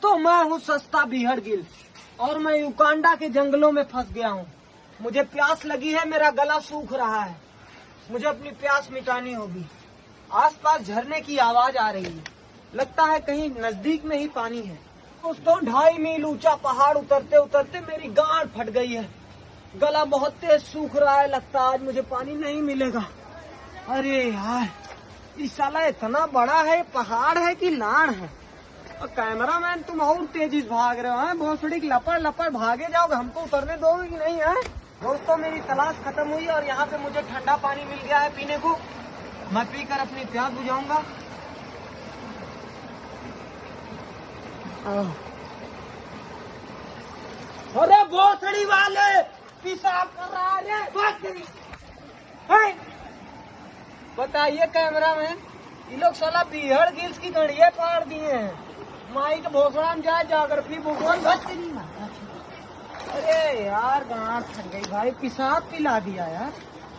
दोस्तों, मैं हूँ सस्ता बीहड़ गिल और मैं युगांडा के जंगलों में फंस गया हूँ। मुझे प्यास लगी है, मेरा गला सूख रहा है। मुझे अपनी प्यास मिटानी होगी। आसपास झरने की आवाज आ रही है, लगता है कहीं नजदीक में ही पानी है। दोस्तों, 2.5 मील ऊंचा पहाड़ उतरते उतरते मेरी गांड फट गई है। गला बहुत तेज सूख रहा है, लगता है आज मुझे पानी नहीं मिलेगा। अरे यार, इस साला इतना बड़ा है, पहाड़ है कि लाड़ है। और कैमरामैन, तुम और तेजी से भाग रहे हो हैं। बहुत सड़ी लपड़ लपड़ भागे जाओगे, हमको उतरने दोगे कि नहीं है? दोस्तों, मेरी तलाश खत्म हुई और यहाँ पे मुझे ठंडा पानी मिल गया है पीने को। मैं पीकर अपनी प्यास बुझाऊंगा। अरे भोसड़ी वाले, पेशाब कर रहा है। बताइए कैमरामैन, ये लोग साला बीहड़ गिल्स की गड़िया फाड़ दिए हैं। माइक भोसड़ा में जाए जागरफी भूगोल बच नहीं मारा। अरे यार, गांठ फट गई भाई, पेशाब पिला दिया यार।